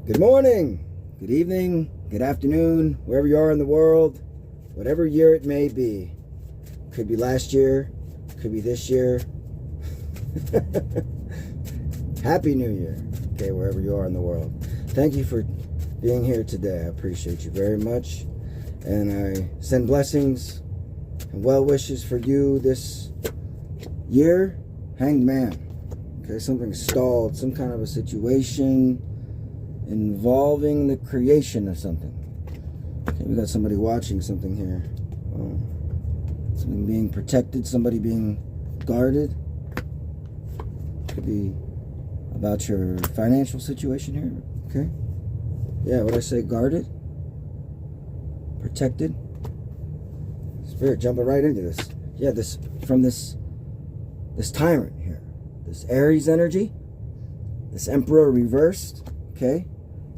Good morning, good evening, good afternoon, wherever you are in the world, whatever year it may be. Could be last year, could be this year. Happy New Year, okay, wherever you are in the world. Thank you for being here today. I appreciate you very much. And I send blessings and well wishes for you this year. Hanged man. Okay, something stalled, some kind of a situation involving the creation of something. Okay, we got somebody watching something here. Something being protected, somebody being guarded. Could be about your financial situation here. Okay. Yeah, what I say, guarded, protected. Spirit jumping right into this. Yeah, this tyrant here, this Aries energy, this Emperor reversed. Okay.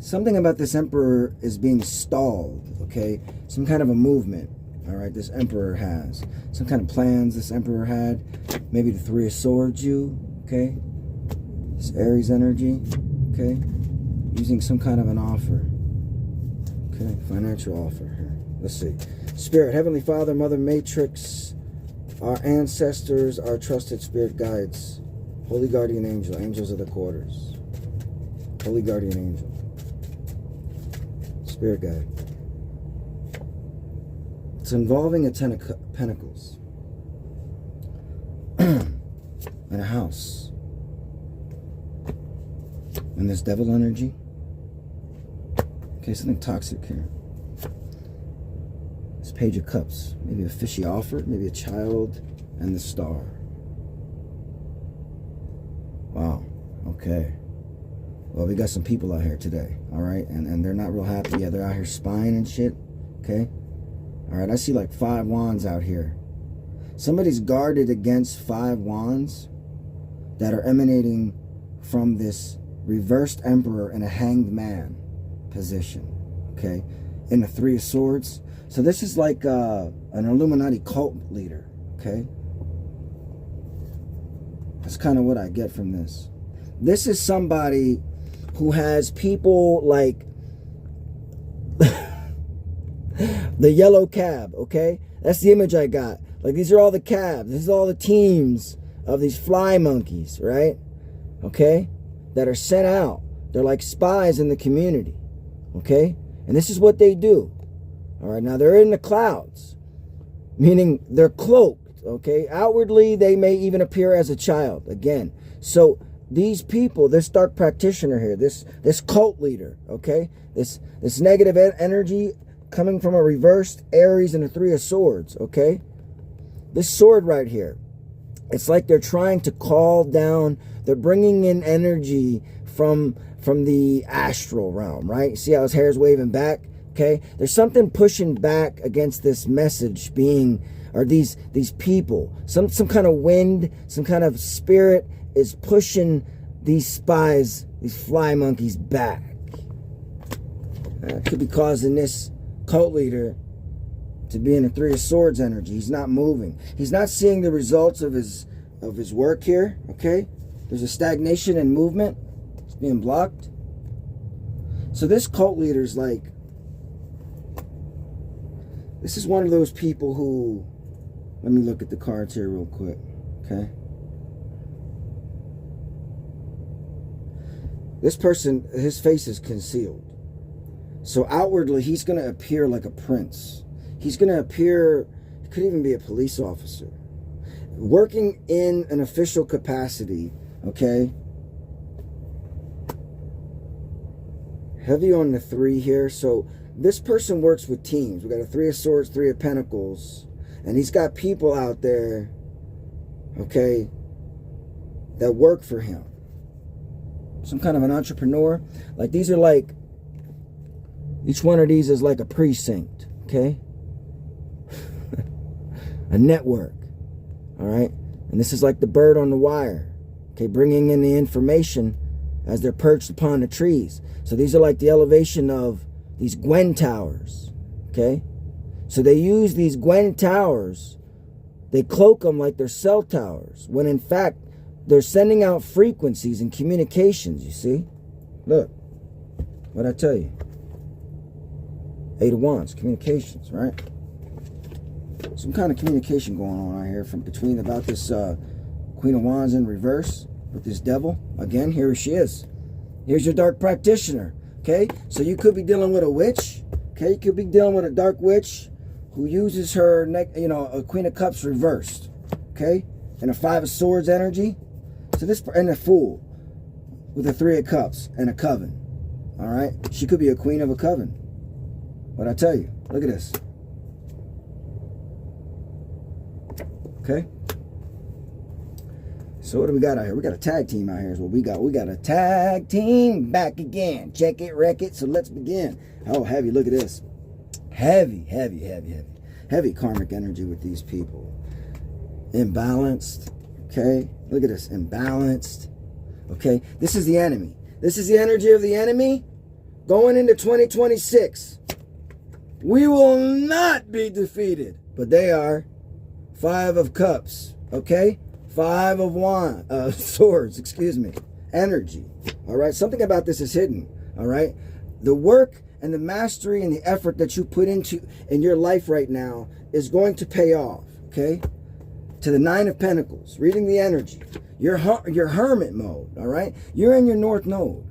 Something about this Emperor is being stalled, okay? Some kind of a movement, all right, this Emperor has. Some kind of plans this Emperor had. Maybe the Three of Swords okay? This Aries energy, okay? Using some kind of an offer. Okay, financial offer here. Let's see. Spirit, Heavenly Father, Mother Matrix, our ancestors, our trusted spirit guides, Holy Guardian Angel, Angels of the Quarters, Holy Guardian Angel. Spirit guide. It's involving a Ten of Pentacles and a house. And this devil energy. Okay, something toxic here. This Page of Cups. Maybe a fishy offer, maybe a child, and the Star. Wow. Okay. Well, we got some people out here today, all right? And they're not real happy. Yeah, they're out here spying and shit, okay? All right, I see like 5 wands out here. Somebody's guarded against 5 wands that are emanating from this reversed Emperor in a Hanged Man position, okay? In the Three of Swords. So this is like an Illuminati cult leader, okay? That's kind of what I get from this. This is somebody who has people like the yellow cab, okay? That's the image I got. Like, these are all the cabs. These are all the teams of these fly monkeys, right? Okay? That are sent out. They're like spies in the community, okay? And this is what they do. All right, now they're in the clouds, meaning they're cloaked, okay? Outwardly, they may even appear as a child, again. So these people, this dark practitioner here, this cult leader, okay? This negative energy coming from a reversed Aries and a Three of Swords, okay? This sword right here, it's like they're trying to call down, they're bringing in energy from the astral realm, right? See how his hair's waving back, okay? There's something pushing back against this message being, or these people, some kind of wind, some kind of spirit is pushing these spies, these fly monkeys back. Could be causing this cult leader to be in a Three of Swords energy. He's not moving. He's not seeing the results of his work here, okay? There's a stagnation in movement. It's being blocked. So this cult leader's like, this is one of those people who, let me look at the cards here real quick, okay? This person, his face is concealed. So outwardly, he's going to appear like a prince. He's going to appear, he could even be a police officer. Working in an official capacity, okay? Heavy on the 3 here. So this person works with teams. We got a Three of Swords, Three of Pentacles. And he's got people out there, okay, that work for him. Some kind of an entrepreneur. Like, these are like, each one of these is like a precinct, okay? A network, all right? And this is like the bird on the wire, okay? Bringing in the information as they're perched upon the trees. So these are like the elevation of these Gwen towers, okay? So they use these Gwen towers, they cloak them like they're cell towers, when in fact, they're sending out frequencies and communications, you see? Look. What'd I tell you? Eight of Wands, communications, right? Some kind of communication going on out here from between about this Queen of Wands in reverse with this devil. Again, here she is. Here's your dark practitioner, okay? So you could be dealing with a witch, okay? You could be dealing with a dark witch who uses her, a Queen of Cups reversed, okay? And a Five of Swords energy. So this, and a Fool with a Three of Cups and a Coven, all right? She could be a Queen of a Coven. What'd I tell you? Look at this. Okay? So what do we got out here? We got a tag team out here is what we got. We got a tag team back again. Check it, wreck it. So let's begin. Oh, heavy. Look at this. Heavy, heavy, heavy, heavy. Heavy karmic energy with these people. Imbalanced. Okay? Look at this. Imbalanced. Okay? This is the enemy. This is the energy of the enemy going into 2026. We will not be defeated. But they are. Five of Cups. Okay? Five of Swords, excuse me. Energy. All right? Something about this is hidden. All right? The work and the mastery and the effort that you put into in your life right now is going to pay off. Okay? To the Nine of Pentacles. Reading the energy. Your hermit mode. All right? You're in your North Node.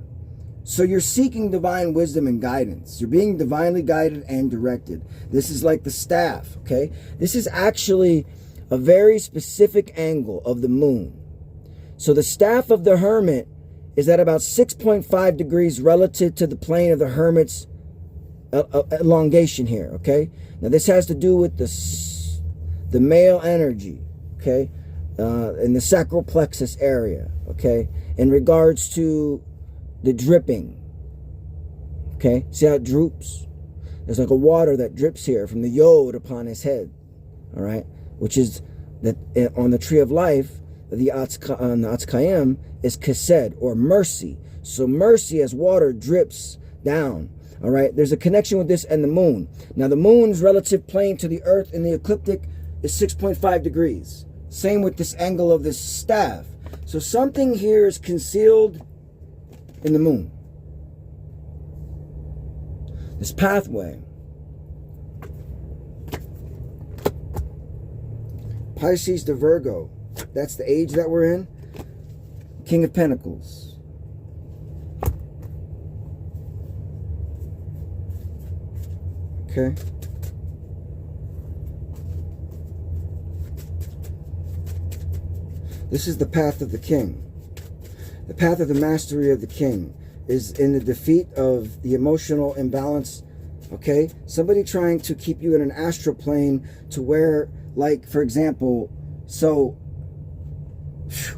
So you're seeking divine wisdom and guidance. You're being divinely guided and directed. This is like the staff. Okay? This is actually a very specific angle of the moon. So the staff of the hermit is at about 6.5 degrees relative to the plane of the hermit's elongation here, okay? Now this has to do with the male energy, okay? In the sacral plexus area, okay? In regards to the dripping, okay? See how it droops? There's like a water that drips here from the yod upon his head, all right? Which is that on the tree of life, the Atzkayim is Kesed or mercy. So mercy as water drips down. All right. There's a connection with this and the moon. Now the moon's relative plane to the earth in the ecliptic is 6.5 degrees. Same with this angle of this staff. So something here is concealed in the moon. This pathway. Pisces to Virgo. That's the age that we're in. King of Pentacles. Okay. This is the path of the king. The path of the mastery of the king is in the defeat of the emotional imbalance. Okay? Somebody trying to keep you in an astral plane to where, like, for example, so,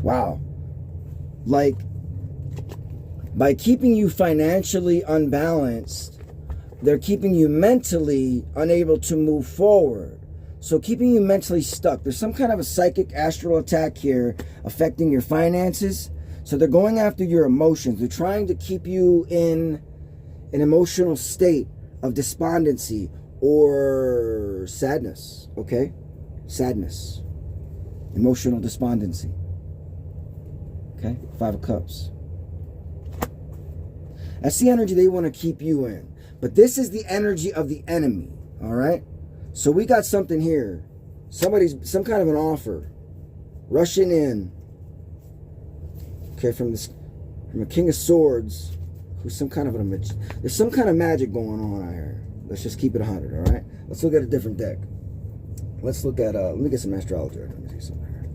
wow, like, by keeping you financially unbalanced, they're keeping you mentally unable to move forward. So keeping you mentally stuck. There's some kind of a psychic astral attack here affecting your finances. So they're going after your emotions. They're trying to keep you in an emotional state of despondency or sadness, okay? Sadness. Emotional despondency. Okay? Five of Cups. That's the energy they want to keep you in. But this is the energy of the enemy, all right? So we got something here. Some kind of an offer rushing in. Okay, from a King of Swords, who's some kind of there's some kind of magic going on out here. Let's just keep it 100, all right? Let's look at a different deck. Let's look at, let me get some astrology. Let me see something here.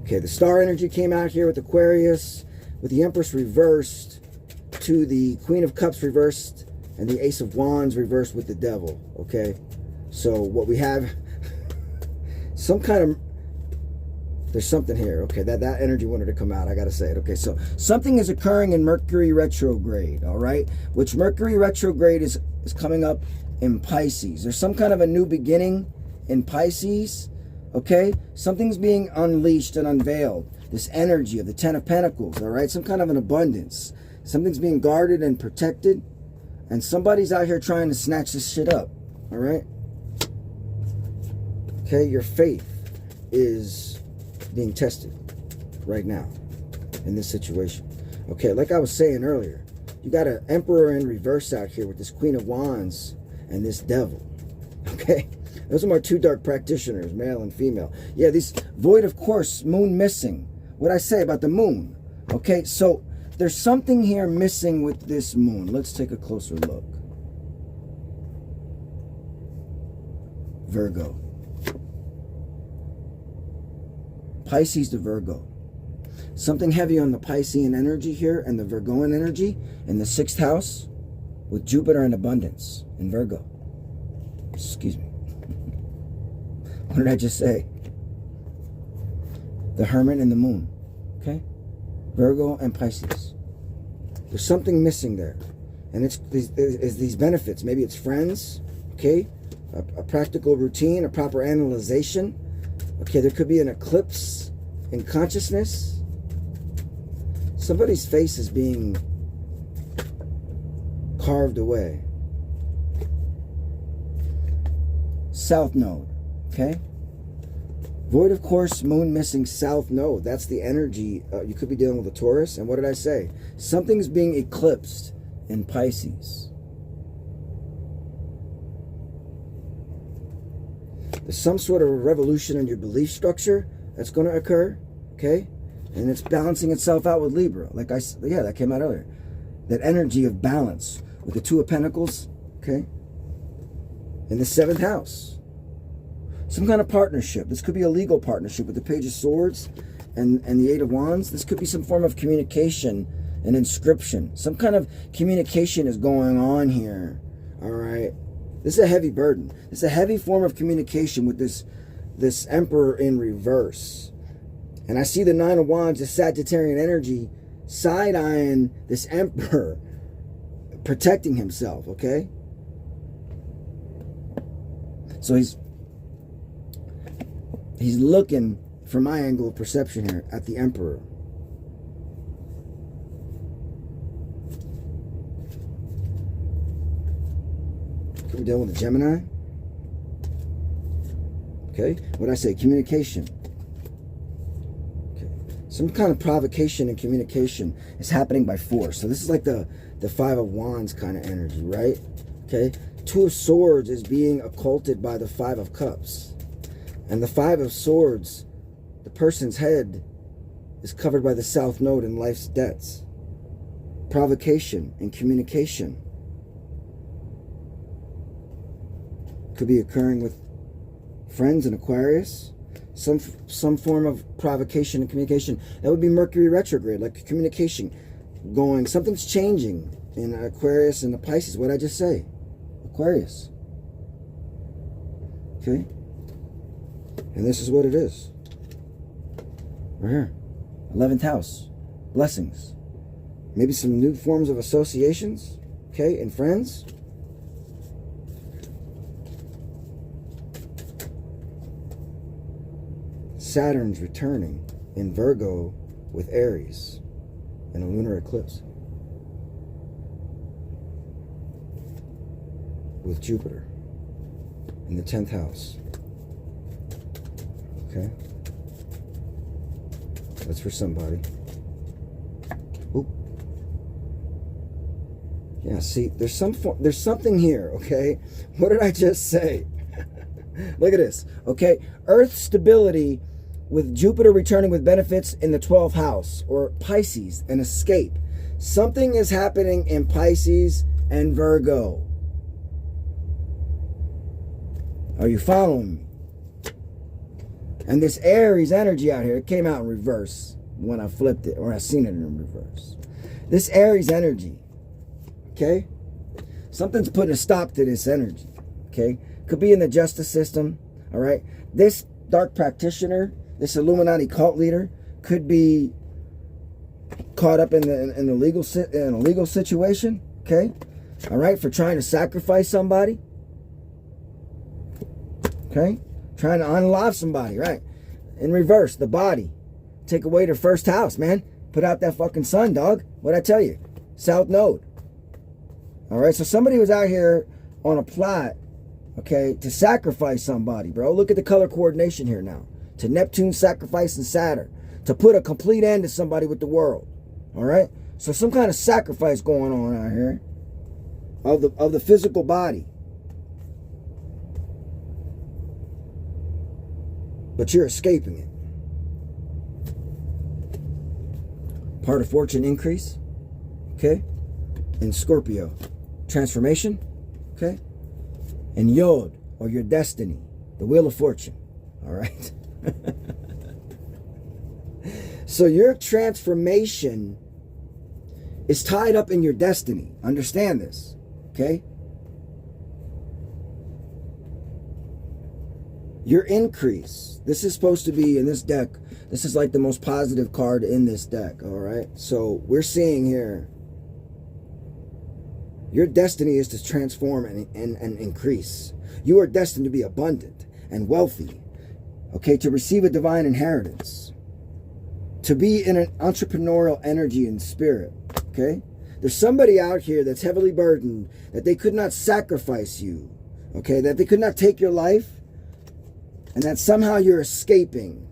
Okay, the star energy came out here with Aquarius, with the Empress reversed, to the Queen of Cups reversed, and the Ace of Wands reversed with the Devil, okay? So what we have, some kind of, there's something here, okay? That energy wanted to come out, I gotta say it, okay? So something is occurring in Mercury retrograde, all right? Which Mercury retrograde is coming up in Pisces. There's some kind of a new beginning in Pisces, okay? Something's being unleashed and unveiled. This energy of the Ten of Pentacles, all right? Some kind of an abundance. Something's being guarded and protected, and somebody's out here trying to snatch this shit up, all right? Okay, your faith is being tested right now in this situation. Okay, like I was saying earlier, You got an Emperor in reverse out here with this Queen of Wands and this Devil. Okay? Those are my two dark practitioners, male and female. Yeah, these void of course, moon missing. What I say about the moon. Okay, so there's something here missing with this moon. Let's take a closer look. Virgo. Pisces to Virgo. Something heavy on the Piscean energy here and the Virgoan energy in the 6th house with Jupiter in abundance in Virgo. Excuse me. What did I just say? The Hermit and the Moon. Okay? Virgo and Pisces. There's something missing there. And it's these benefits. Maybe it's friends. Okay? A practical routine, a proper analyzation. Okay, there could be an eclipse in consciousness. Somebody's face is being carved away. South node. Okay? Void of course, moon missing, south node. That's the energy. You could be dealing with a Taurus. And what did I say? Something's being eclipsed in Pisces. There's some sort of revolution in your belief structure that's going to occur. Okay? And it's balancing itself out with Libra. Like I said, yeah, that came out earlier. That energy of balance with the Two of Pentacles. Okay? In the 7th house. Some kind of partnership. This could be a legal partnership with the Page of Swords and the 8 of Wands. This could be some form of communication, an inscription. Some kind of communication is going on here. All right. This is a heavy burden. It's a heavy form of communication with this Emperor in reverse. And I see the 9 of Wands, the Sagittarian energy, side-eyeing this Emperor, protecting himself, okay? So he's looking, from my angle of perception here, at the Emperor. Could we deal with a Gemini? Okay, what did I say? Communication. Okay, some kind of provocation and communication is happening by force. So this is like the 5 of Wands kind of energy, right? Okay, 2 of Swords is being occulted by the 5 of Cups. And the 5 of Swords, the person's head is covered by the South Node and life's debts. Provocation and communication could be occurring with friends in Aquarius. Some form of provocation and communication. That would be Mercury retrograde, like communication going. Something's changing in Aquarius and the Pisces. What did I just say? Aquarius. Okay? And this is what it is. Right here. 11th house. Blessings. Maybe some new forms of associations. Okay? And friends. Saturn's returning in Virgo with Aries in a lunar eclipse. With Jupiter in the 10th house. Okay, that's for somebody. Oop. Yeah, see, there's something here. Okay, what did I just say? Look at this. Okay, Earth stability with Jupiter returning with benefits in the 12th house, or Pisces, an escape. Something is happening in Pisces and Virgo. Are you following me? And this Aries energy out here, it came out in reverse when I flipped it, or I seen it in reverse. This Aries energy, okay? Something's putting a stop to this energy, okay? Could be in the justice system, all right? This dark practitioner, this Illuminati cult leader, could be caught up in a legal situation, okay? All right, for trying to sacrifice somebody, okay? Trying to unalive somebody, right? In reverse, the body. Take away their first house, man. Put out that fucking sun, dog. What'd I tell you? South Node. All right, so somebody was out here on a plot, okay, to sacrifice somebody, bro. Look at the color coordination here now. To Neptune sacrificing Saturn. To put a complete end to somebody with the world. All right? So some kind of sacrifice going on out here of the physical body. But you're escaping it. Part of fortune increase, okay? In Scorpio, transformation, okay? And Yod, or your destiny, the wheel of fortune, all right? So your transformation is tied up in your destiny. Understand this, okay? Your increase. This is supposed to be in this deck. This is like the most positive card in this deck, all right? So we're seeing here, your destiny is to transform and increase. You are destined to be abundant and wealthy, okay? To receive a divine inheritance. To be in an entrepreneurial energy and spirit, okay? There's somebody out here that's heavily burdened, that they could not sacrifice you, okay? That they could not take your life, and that somehow you're escaping.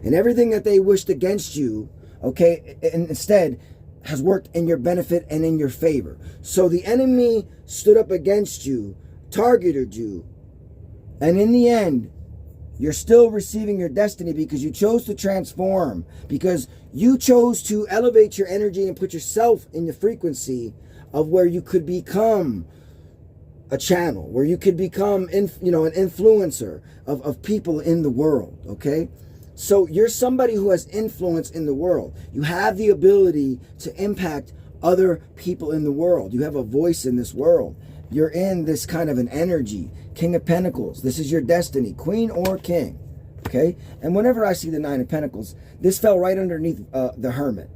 And everything that they wished against you, okay, and instead has worked in your benefit and in your favor. So the enemy stood up against you, targeted you, and in the end, you're still receiving your destiny because you chose to transform, because you chose to elevate your energy and put yourself in the frequency of where you could become a channel, where you could become, an influencer of people in the world, okay? So you're somebody who has influence in the world. You have the ability to impact other people in the world. You have a voice in this world. You're in this kind of an energy. King of Pentacles. This is your destiny. Queen or king. Okay? And whenever I see the Nine of Pentacles, this fell right underneath the Hermit.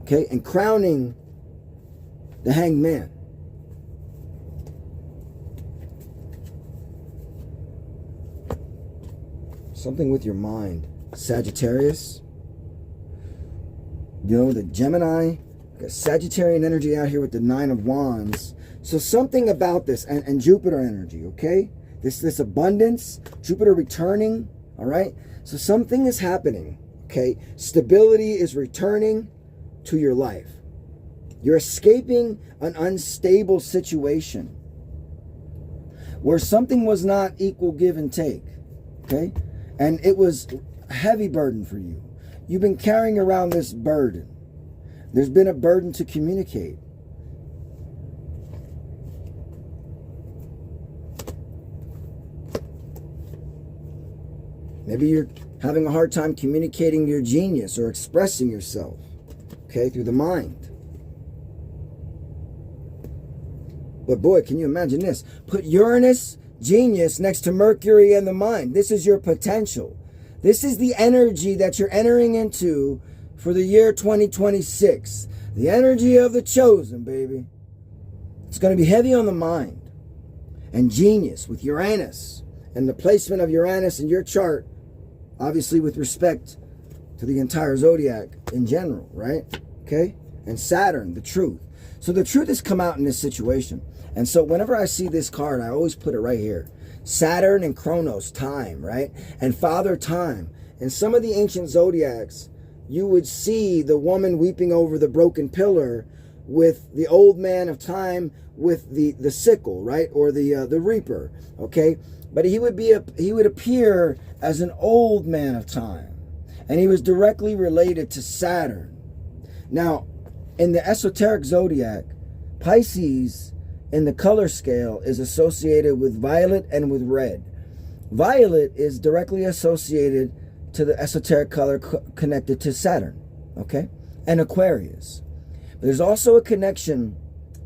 Okay? And crowning the Hanged Man. Something with your mind. Sagittarius. You know, the Gemini. Got Sagittarian energy out here with the Nine of Wands. So something about this, and Jupiter energy, okay? This abundance, Jupiter returning, all right? So something is happening, okay? Stability is returning to your life. You're escaping an unstable situation where something was not equal give and take, okay? And it was a heavy burden for you. You've been carrying around this burden. There's been a burden to communicate. Maybe you're having a hard time communicating your genius or expressing yourself, okay, through the mind. But boy, can you imagine this? Put Uranus, genius, next to Mercury and the mind. This is your potential. This is the energy that you're entering into for the year 2026. The energy of the chosen, baby. It's going to be heavy on the mind. And genius with Uranus. And the placement of Uranus in your chart, obviously with respect to the entire zodiac in general, right? Okay? And Saturn, the truth. So the truth has come out in this situation. And so whenever I see this card, I always put it right here. Saturn and Chronos, time, right? And Father Time. In some of the ancient zodiacs, you would see the woman weeping over the broken pillar with the old man of time with the sickle, right? Or the reaper, okay? But he would appear as an old man of time. And he was directly related to Saturn. Now, in the esoteric zodiac, Pisces in the color scale is associated with violet and with red. Violet is directly associated to the esoteric color connected to Saturn, okay? And Aquarius. But there's also a connection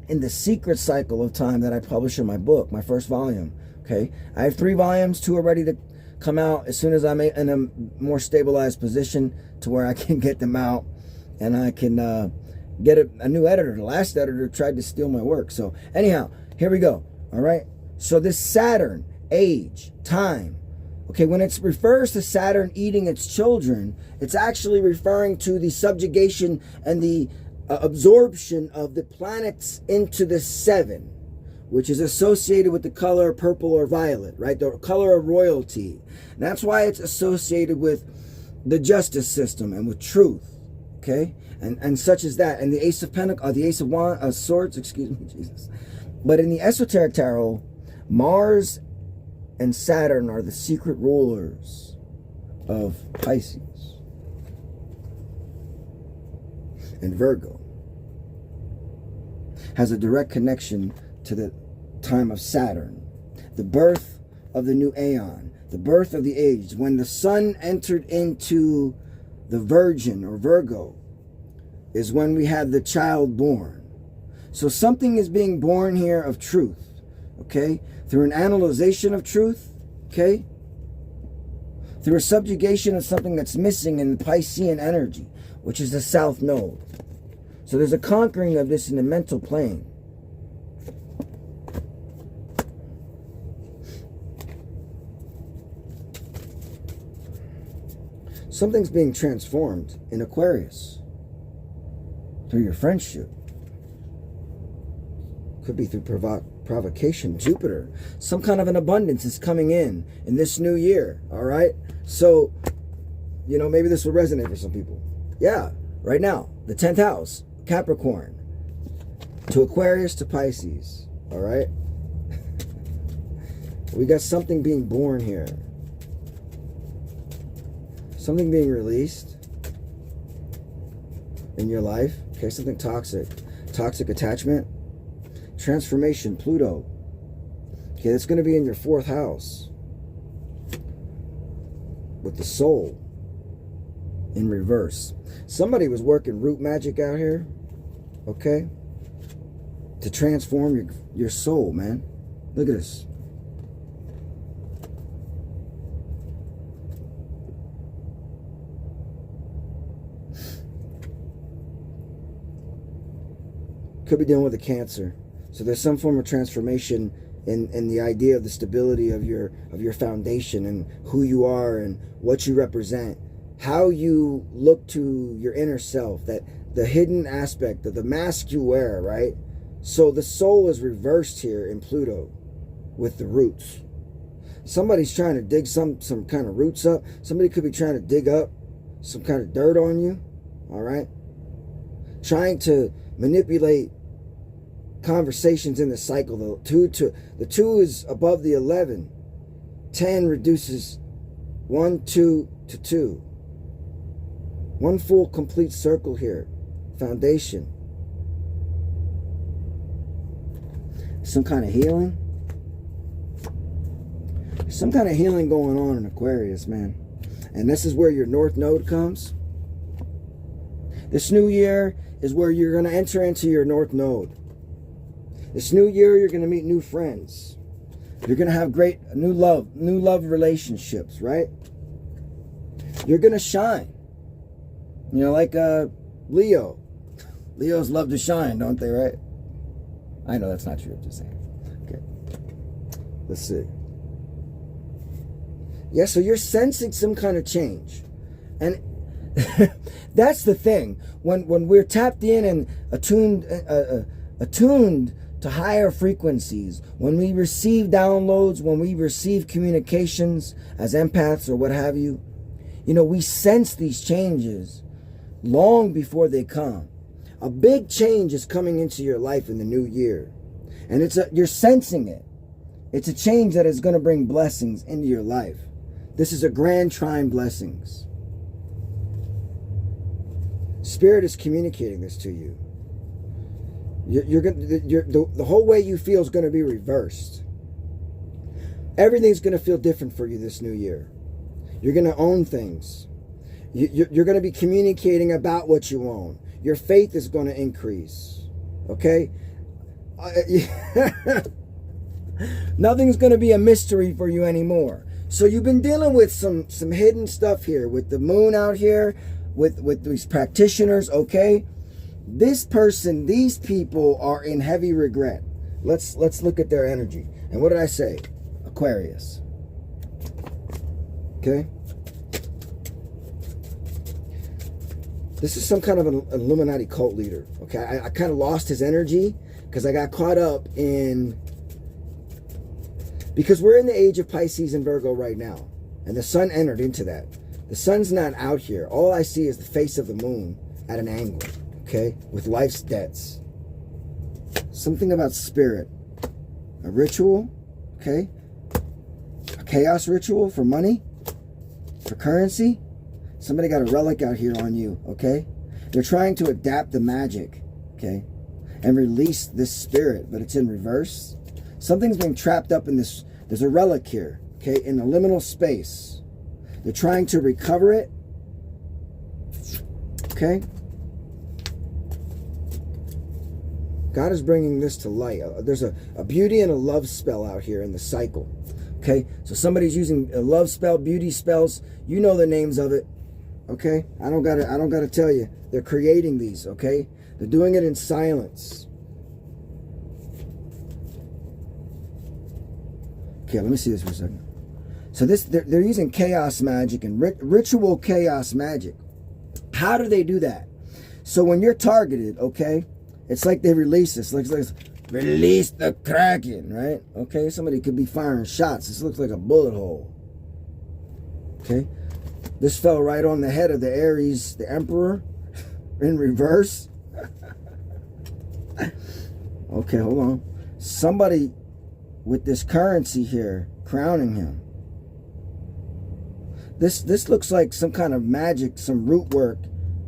in the secret cycle of time that I publish in my book, my first volume, okay? I have 3 volumes, 2 are ready to come out as soon as I'm in a more stabilized position to where I can get them out and I can get a new editor. The last editor tried to steal my work. So anyhow, here we go, all right? So this Saturn, age, time, okay, when it refers to Saturn eating its children, it's actually referring to the subjugation and the absorption of the planets into the 7, which is associated with the color purple or violet, right? The color of royalty. And that's why it's associated with the justice system and with truth, okay, and such as that. And the Ace of Pentacles, the Ace of Swords, excuse me, Jesus. But in the Esoteric Tarot, Mars and Saturn are the secret rulers of Pisces and Virgo. Has a direct connection to the time of Saturn, the birth of the new aeon, the birth of the age, when the sun entered into the Virgin or Virgo, is when we had the child born. So something is being born here of truth, okay? Through an analyzation of truth, okay? Through a subjugation of something that's missing in the Piscean energy, which is the South Node. So there's a conquering of this in the mental plane. Something's being transformed in Aquarius through your friendship. Could be through provocation, Jupiter. Some kind of an abundance is coming in this new year, all right? So, you know, maybe this will resonate for some people. Yeah, right now, the 10th house, Capricorn, to Aquarius to Pisces, all right? We got something being born here. Something being released in your life. Okay, something toxic. Toxic attachment. Transformation, Pluto. Okay, that's going to be in your 4th house. With the soul in reverse. Somebody was working root magic out here. Okay? To transform your soul, man. Look at this. Could be dealing with a cancer. So there's some form of transformation in the idea of the stability of your foundation and who you are and what you represent. How you look to your inner self, that the hidden aspect of the mask you wear, right? So the soul is reversed here in Pluto with the roots. Somebody's trying to dig some kind of roots up. Somebody could be trying to dig up some kind of dirt on you, all right? Trying to manipulate conversations in the cycle. The 2 is above the 11. 10 reduces 1, 2 to 2. One full complete circle here. Foundation. Some kind of healing. Some kind of healing going on in Aquarius, man. And this is where your North Node comes. This new year is where you're going to enter into your North Node. This new year, you're going to meet new friends. You're going to have great new love relationships, right? You're going to shine. You know, like Leo. Leos love to shine, don't they, right? I know that's not true, I'm just saying. Okay. Let's see. Yeah, so you're sensing some kind of change. And that's the thing. When we're tapped in and attuned to higher frequencies, when we receive downloads, when we receive communications as empaths or what have you, you know, we sense these changes long before they come. A big change is coming into your life in the new year, and you're sensing it. It's a change that is going to bring blessings into your life. This is a grand trine blessings. Spirit is communicating this to you. The whole way you feel is going to be reversed. Everything's going to feel different for you this new year. You're going to own things. You're going to be communicating about what you own. Your faith is going to increase. Okay? Nothing's going to be a mystery for you anymore. So you've been dealing with some hidden stuff here, with the moon out here, with these practitioners, okay? This person, these people are in heavy regret. Let's look at their energy. And what did I say? Aquarius. Okay? This is some kind of an Illuminati cult leader. Okay? I kind of lost his energy because I got caught up in... Because we're in the age of Pisces and Virgo right now. And the sun entered into that. The sun's not out here. All I see is the face of the moon at an angle, okay, with life's debts. Something about spirit. A ritual, okay? A chaos ritual for money, for currency. Somebody got a relic out here on you, okay? They're trying to adapt the magic, okay, and release this spirit, but it's in reverse. Something's being trapped up in this. There's a relic here, okay, in a liminal space. They're trying to recover it, okay? God is bringing this to light. There's a beauty and a love spell out here in the cycle, okay? So somebody's using a love spell, beauty spells. You know the names of it, okay? I don't gotta tell you. They're creating these, okay? They're doing it in silence. Okay, let me see this for a second. So they're using chaos magic and ritual chaos magic. How do they do that? So when you're targeted, okay, it's like they release this. Like release the Kraken, right? Okay, somebody could be firing shots. This looks like a bullet hole. Okay, this fell right on the head of the Aries, the Emperor, in reverse. Okay, hold on. Somebody with this currency here crowning him. This looks like some kind of magic, some root work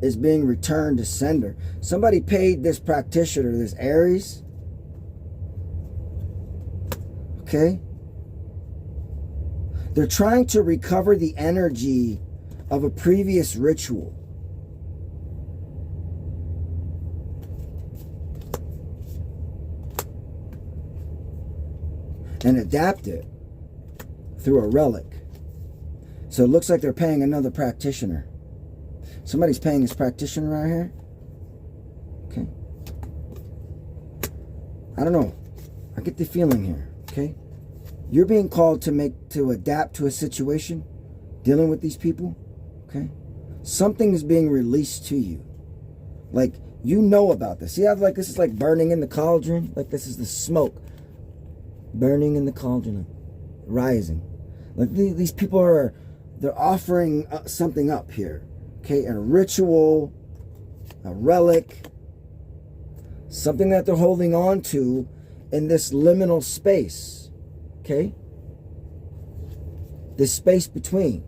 is being returned to sender. Somebody paid this practitioner, this Aries. Okay? They're trying to recover the energy of a previous ritual. And adapt it through a relic. So it looks like they're paying another practitioner. Somebody's paying this practitioner right here. Okay. I don't know. I get the feeling here. Okay. You're being called to adapt to a situation, dealing with these people. Okay. Something is being released to you. Like, you know about this. See how like this is like burning in the cauldron? Like this is the smoke. Burning in the cauldron. Rising. Like these people are, they're offering something up here. Okay, a ritual, a relic, something that they're holding on to in this liminal space. Okay? This space between.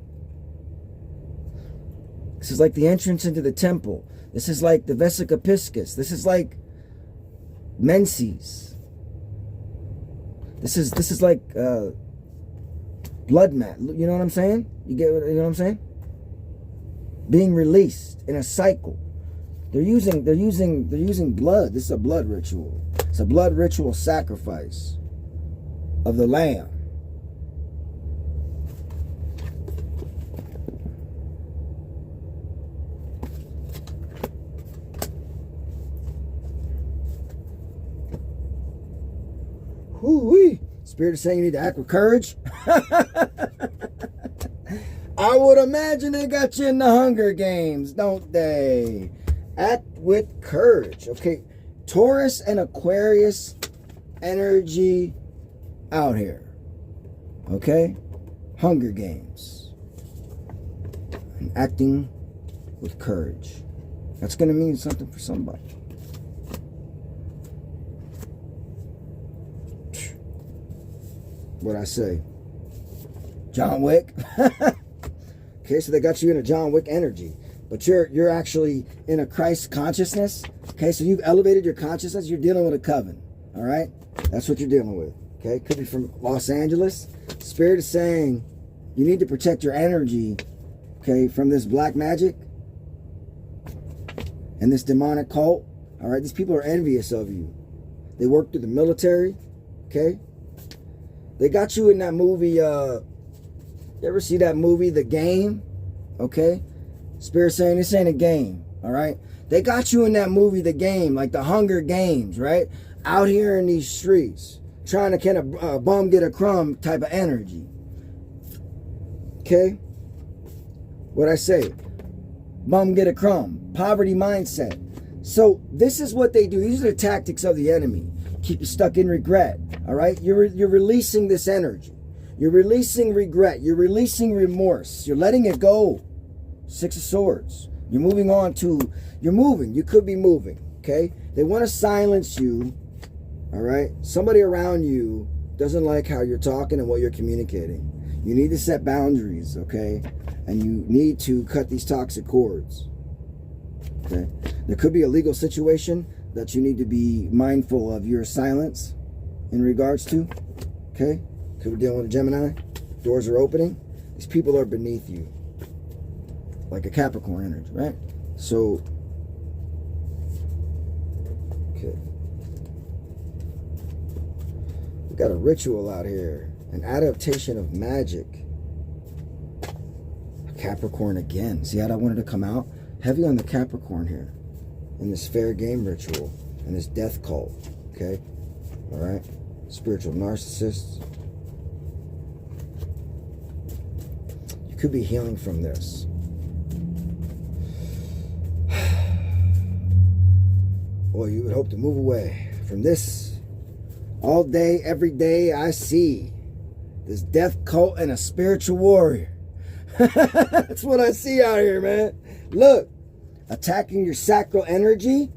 This is like the entrance into the temple. This is like the Vesica Piscis. This is like Menses. This is like blood mat. You know what I'm saying? You know what I'm saying? Being released in a cycle. They're using blood. This is a blood ritual. It's a blood ritual sacrifice of the lamb. Whoo-wee. Spirit is saying you need to act with courage. I would imagine they got you in the Hunger Games, don't they? Act with courage. Okay, Taurus and Aquarius energy out here. Okay? Hunger Games. And acting with courage. That's going to mean something for somebody. What'd I say? John Wick? Okay, so they got you in a John Wick energy. But you're actually in a Christ consciousness. Okay, so you've elevated your consciousness. You're dealing with a coven. All right? That's what you're dealing with. Okay, could be from Los Angeles. Spirit is saying you need to protect your energy, okay, from this black magic and this demonic cult. All right, these people are envious of you. They work through the military. Okay? They got you in that movie, you ever see that movie, The Game? Okay? Spirit saying this ain't a game, all right? They got you in that movie, The Game, like the Hunger Games, right? Out here in these streets, trying to kind of bum get a crumb type of energy. Okay? What'd I say? Bum get a crumb. Poverty mindset. So this is what they do. These are the tactics of the enemy. Keep you stuck in regret. All right? You're releasing this energy. You're releasing regret. You're releasing remorse. You're letting it go. Six of Swords. You're moving on to, you're moving. You could be moving, okay? They want to silence you, all right? Somebody around you doesn't like how you're talking and what you're communicating. You need to set boundaries, okay? And you need to cut these toxic cords, okay? There could be a legal situation that you need to be mindful of your silence in regards to, okay? Could be dealing with a Gemini. Doors are opening. These people are beneath you. Like a Capricorn energy, right? So, okay. We got a ritual out here. An adaptation of magic. A Capricorn again. See how I wanted to come out? Heavy on the Capricorn here. In this fair game ritual. And this death cult. Okay? Alright? Spiritual narcissists. You could be healing from this. Or you would hope to move away from this. All day, every day, I see this death cult and a spiritual warrior. That's what I see out here, man. Look, attacking your sacral energy.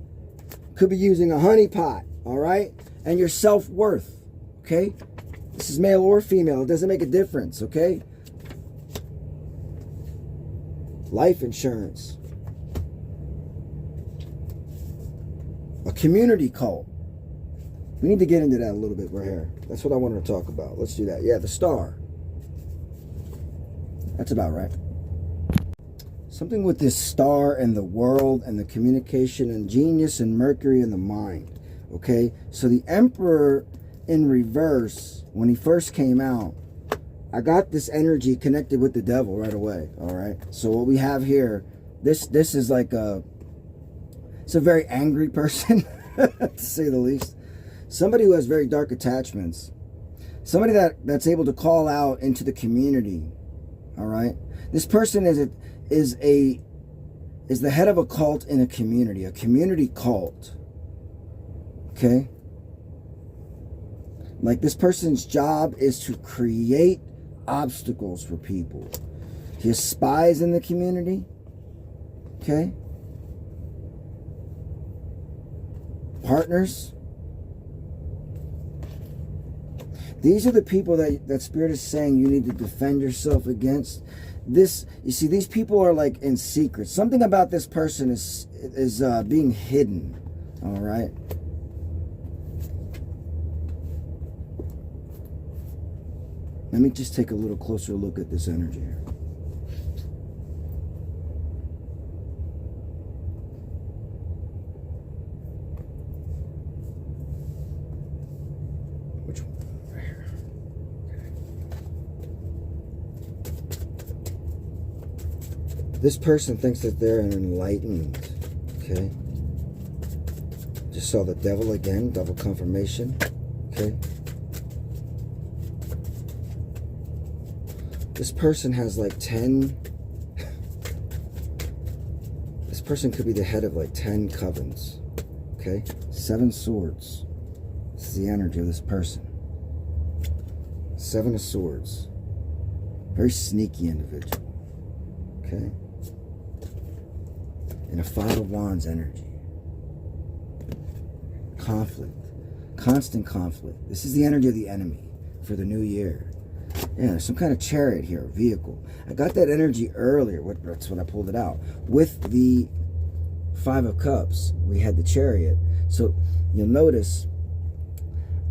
Could be using a honeypot, all right? And your self-worth, okay? This is male or female. It doesn't make a difference, okay? Life insurance. A community cult. We need to get into that a little bit right here. That's what I wanted to talk about. Let's do that. Yeah, the star. That's about right. Something with this star and the world and the communication and genius and Mercury in the mind. Okay? So the Emperor in reverse, when he first came out, I got this energy connected with the devil right away. All right? So what we have here, this is like a... It's a very angry person, to say the least. Somebody who has very dark attachments. Somebody that's able to call out into the community. All right. This person is the head of a cult in a community cult. Okay. Like this person's job is to create obstacles for people. He has spies in the community. Okay. Partners. These are the people that Spirit is saying you need to defend yourself against. This, you see, these people are like in secret. Something about this person is being hidden. All right. Let me just take a little closer look at this energy here. This person thinks that they're enlightened, okay? Just saw the devil again, double confirmation, okay? This person has like 10... This person could be the head of like 10 covens, okay? 7 swords. This is the energy of this person. 7 of swords. Very sneaky individual, okay? And a 5 of wands energy. Conflict. Constant conflict. This is the energy of the enemy for the new year. Yeah, some kind of chariot here, vehicle. I got that energy earlier. That's when I pulled it out. With the 5 of cups, we had the chariot. So you'll notice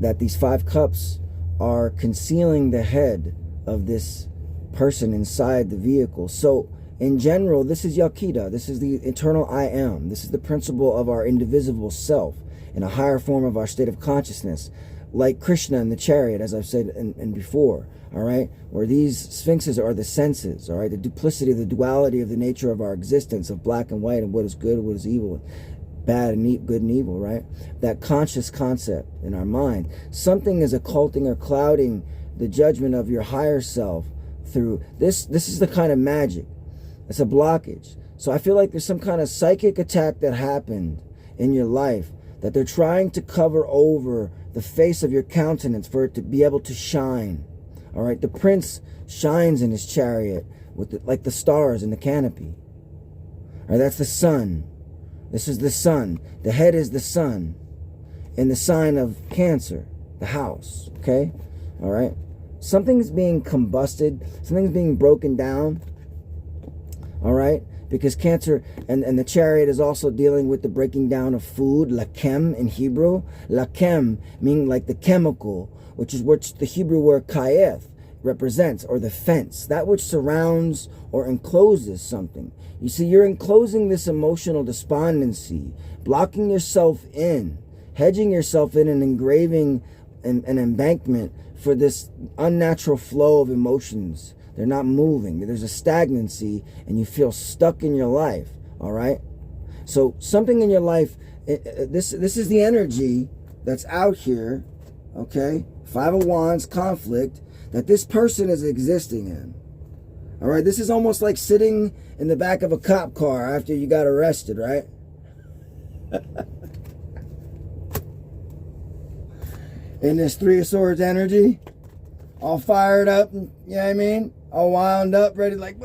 that these 5 cups are concealing the head of this person inside the vehicle. So in general, this is Yakida. This is the eternal I am. This is the principle of our indivisible self in a higher form of our state of consciousness. Like Krishna in the chariot, as I've said and before, all right? Where these sphinxes are the senses, all right? The duplicity, the duality of the nature of our existence, of black and white, and what is good, what is evil, bad and good and evil, right? That conscious concept in our mind. Something is occulting or clouding the judgment of your higher self through this. This is the kind of magic. It's a blockage. So I feel like there's some kind of psychic attack that happened in your life that they're trying to cover over the face of your countenance for it to be able to shine. All right. The prince shines in his chariot with like the stars in the canopy. All right, that's the sun. This is the sun. The head is the sun in the sign of Cancer, the house, okay? All right? Something's being combusted. Something's being broken down, all right? Because Cancer and the Chariot is also dealing with the breaking down of food, lakem in Hebrew. Lakem meaning like the chemical, which the Hebrew word kayeth represents, or the fence, that which surrounds or encloses something. You see, you're enclosing this emotional despondency, blocking yourself in, hedging yourself in, and engraving an embankment for this unnatural flow of emotions. They're not moving. There's a stagnancy, and you feel stuck in your life, all right? So something in your life, this is the energy that's out here, okay? Five of Wands, conflict, that this person is existing in. All right, this is almost like sitting in the back of a cop car after you got arrested, right? In this Three of Swords energy, all fired up, you know what I mean? All wound up, ready, like,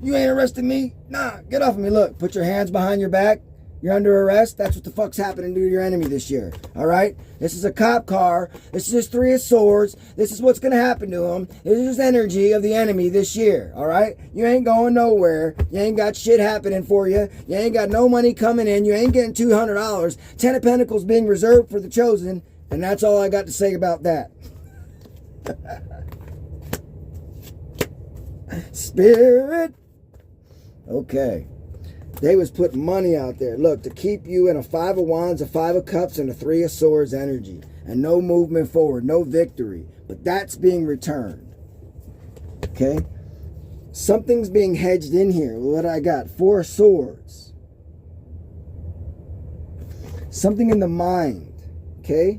you ain't arresting me? Nah, get off of me. Look, put your hands behind your back. You're under arrest. That's what the fuck's happening to your enemy this year. All right? This is a cop car. This is his Three of Swords. This is what's going to happen to him. This is energy of the enemy this year. All right? You ain't going nowhere. You ain't got shit happening for you. You ain't got no money coming in. You ain't getting $200. Ten of Pentacles being reserved for the chosen. And that's all I got to say about that. Spirit. Okay. They was putting money out there, look, to keep you in a Five of Wands, a Five of Cups, and a Three of Swords energy. And no movement forward, no victory. But that's being returned. Okay? Something's being hedged in here. What I got? Four of Swords. Something in the mind. Okay?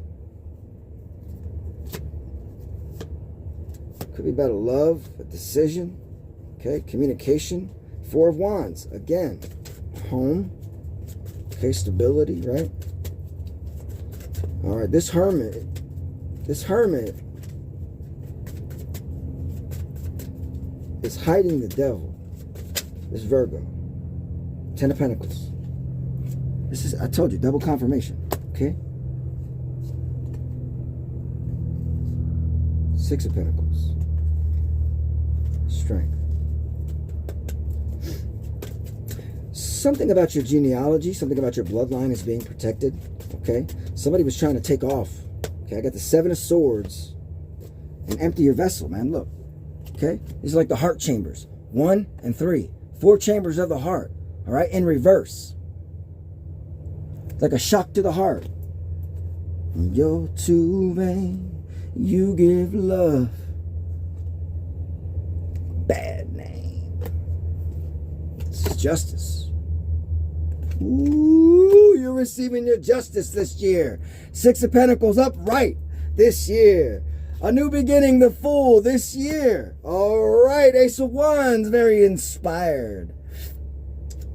Could be about a love, a decision. Okay? Communication. Four of Wands. Again. Home. Okay, stability, right? All right, this hermit is hiding the devil. This Virgo. Ten of Pentacles. This is, I told you, double confirmation. Okay? Six of Pentacles. Strength. Something about your genealogy, something about your bloodline is being protected, okay? Somebody was trying to take off, okay? I got the Seven of Swords, and empty your vessel, man, look, okay? These are like the heart chambers, 1 and 3, 4 chambers of the heart, all right, in reverse. It's like a shock to the heart. You're too vain, you give love, bad name. This is justice. Ooh, you're receiving your justice this year. Six of Pentacles upright this year. A new beginning, the Fool this year. All right, Ace of Wands, very inspired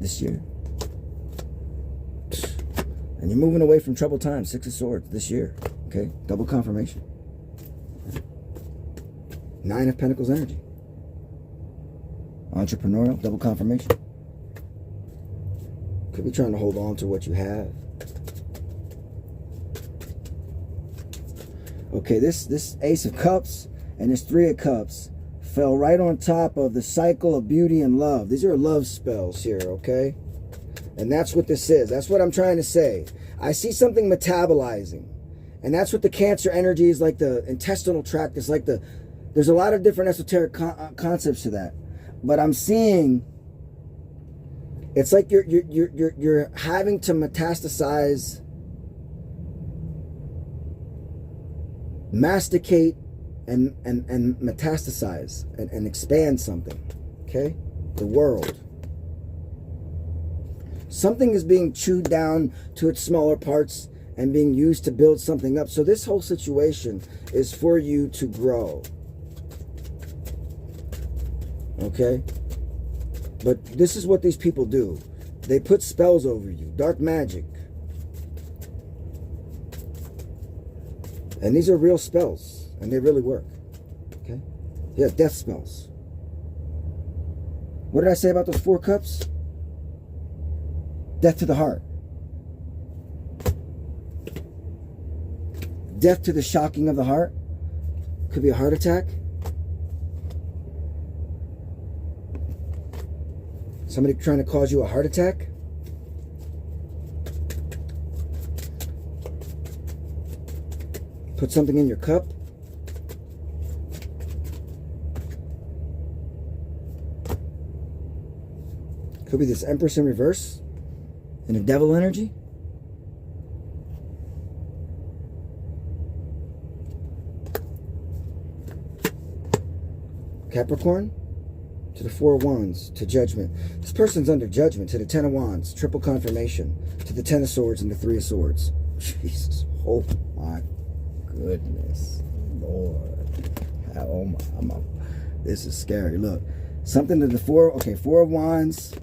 this year. And you're moving away from troubled times. Six of Swords this year. Okay, double confirmation. Nine of Pentacles energy. Entrepreneurial, double confirmation. Could be trying to hold on to what you have. Okay, this Ace of Cups and this Three of Cups fell right on top of the cycle of beauty and love. These are love spells here, okay? And that's what this is. That's what I'm trying to say. I see something metabolizing. And that's what the Cancer energy is, like the intestinal tract. It's like there's a lot of different esoteric concepts to that. But I'm seeing, it's like you're having to metastasize, masticate, and metastasize and expand something. Okay? The world. Something is being chewed down to its smaller parts and being used to build something up. So this whole situation is for you to grow. Okay? But this is what these people do. They put spells over you. Dark magic. And these are real spells. And they really work. Okay? Yeah, death spells. What did I say about those 4 cups? Death to the heart. Death to the shocking of the heart. Could be a heart attack. Somebody trying to cause you a heart attack. Put something in your cup. Could be this Empress in reverse and a devil energy. Capricorn to the 4 of Wands, to Judgment. This person's under judgment, to the 10 of Wands, triple confirmation, to the 10 of Swords and the 3 of Swords. Jesus, oh my goodness, Lord. Oh my, this is scary. Look, something to the 4 of Wands,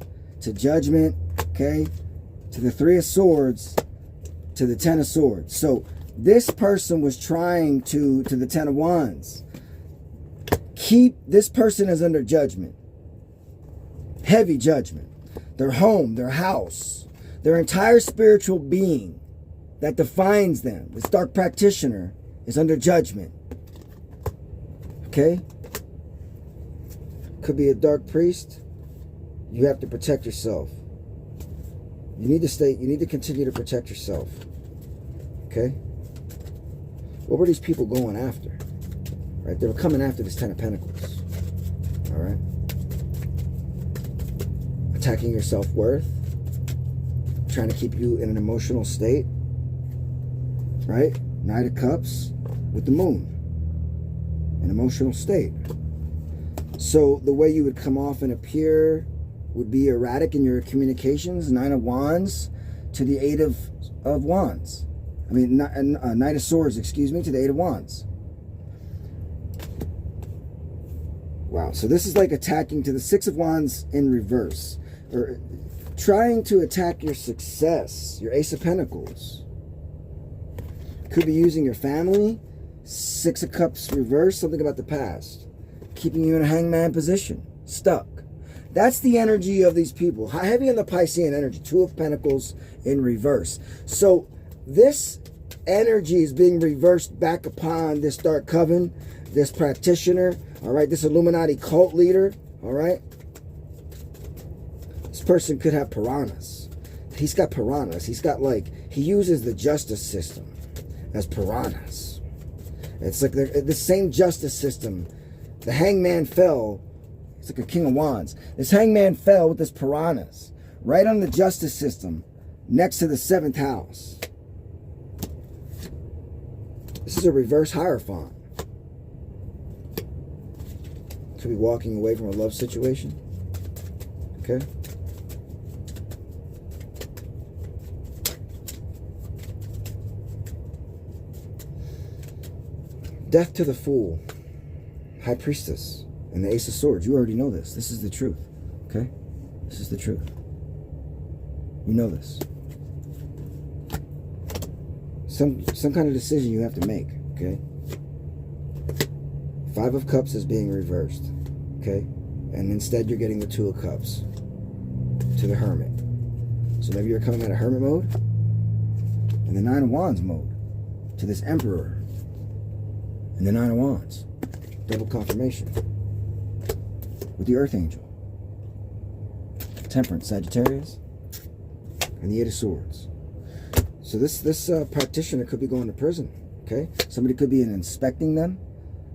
to Judgment, okay, to the 3 of Swords, to the 10 of Swords. So this person was trying to the 10 of Wands. This person is under judgment. Heavy judgment. Their home, their house, their entire spiritual being that defines them. This dark practitioner is under judgment. Okay? Could be a dark priest. You have to protect yourself. You need to continue to protect yourself. Okay? What were these people going after? Right? They were coming after this 10 of Pentacles. All right? Attacking your self-worth. Trying to keep you in an emotional state. Right? Knight of Cups with the Moon. An emotional state. So the way you would come off and appear would be erratic in your communications. 9 of Wands to the 8 of Wands. I mean, Knight of Swords, excuse me, to the 8 of Wands. Wow, so this is like attacking to the 6 of Wands in reverse. Or trying to attack your success, your Ace of Pentacles. Could be using your family. 6 of Cups reverse, something about the past. Keeping you in a hangman position, stuck. That's the energy of these people. Heavy in the Piscean energy, 2 of Pentacles in reverse. So this energy is being reversed back upon this dark coven, this practitioner, all right, this Illuminati cult leader, all right. This person could have piranhas. He's got piranhas. He's got he uses the justice system as piranhas. It's like the same justice system. The hangman fell. It's like a King of Wands. This hangman fell with his piranhas right on the justice system next to the 7th house. This is a reverse Hierophant. Could be walking away from a love situation. Okay. Death to the Fool. High Priestess. And the Ace of Swords. You already know this. This is the truth. Okay? This is the truth. You know this. Some kind of decision you have to make. Okay? 5 of Cups is being reversed. Okay? And instead you're getting the 2 of Cups. To the Hermit. So maybe you're coming out of Hermit mode. And the 9 of Wands mode. To this Emperor. And the 9 of Wands. Double confirmation. With the Earth Angel. Temperance, Sagittarius. And the 8 of Swords. So this practitioner could be going to prison. Okay? Somebody could be inspecting them.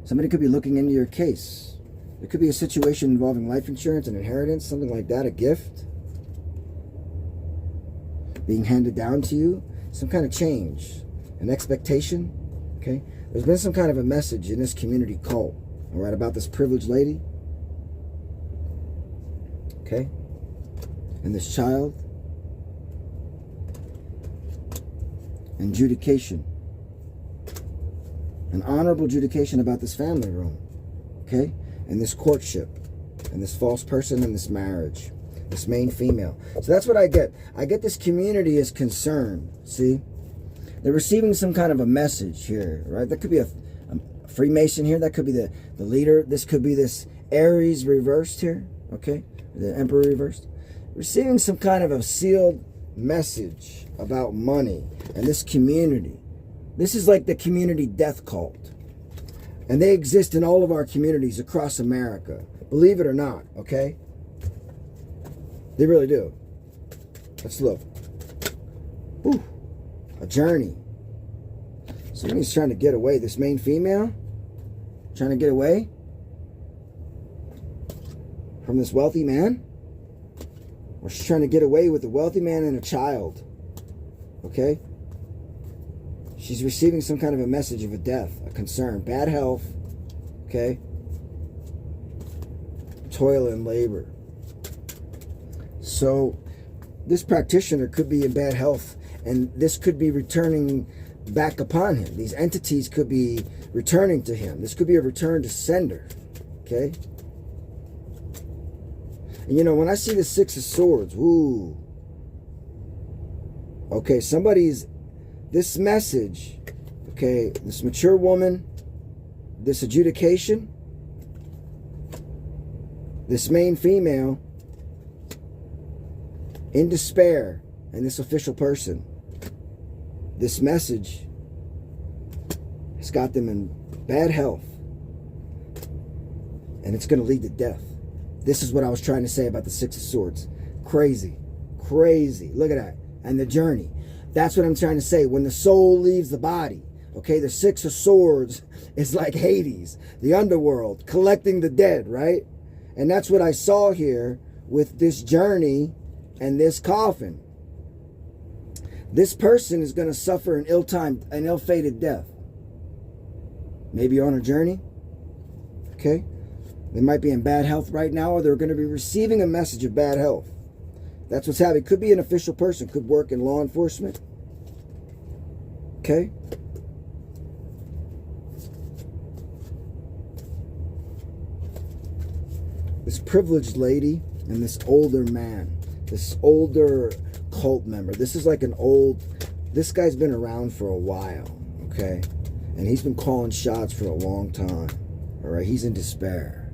Somebody could be looking into your case. There could be a situation involving life insurance and inheritance, something like that, a gift being handed down to you, some kind of change, an expectation. Okay? There's been some kind of a message in this community cult, all right, about this privileged lady. Okay? And this child. And adjudication. An honorable adjudication about this family room. Okay? And this courtship. And this false person and this marriage. This main female. So that's what I get. I get this community is concerned. See? They're receiving some kind of a message here, right? That could be a Freemason here. That could be the leader. This could be this Aries reversed here. Okay? the Emperor reversed. Receiving some kind of a sealed message about money and this community. This is like the community death cult. And they exist in all of our communities across America. Believe it or not, okay? They really do. Let's look. Whew. A journey. Somebody's trying to get away. This main female trying to get away from this wealthy man. Or she's trying to get away with a wealthy man and a child. Okay? She's receiving some kind of a message of a death, a concern, bad health. Okay? Toil and labor. So, this practitioner could be in bad health, and this could be returning back upon him. These entities could be returning to him. This could be a return to sender. Okay? And you know, when I see the Six of Swords, ooh. Okay, this message, okay, this mature woman, this adjudication, this main female, in despair, and this official person, this message has got them in bad health, and it's going to lead to death. This is what I was trying to say about the Six of Swords. Crazy. Crazy. Look at that. And the journey. That's what I'm trying to say. When the soul leaves the body, okay, the Six of Swords is like Hades, the underworld, collecting the dead, right? And that's what I saw here with this journey and this coffin. This person is going to suffer an ill-timed, an ill-fated death. Maybe on a journey, okay? They might be in bad health right now, or they're going to be receiving a message of bad health. That's what's happening. Could be an official person, could work in law enforcement. Okay? This privileged lady and this older man, this older cult member. This is like this guy's been around for a while, okay? And he's been calling shots for a long time, all right? He's in despair.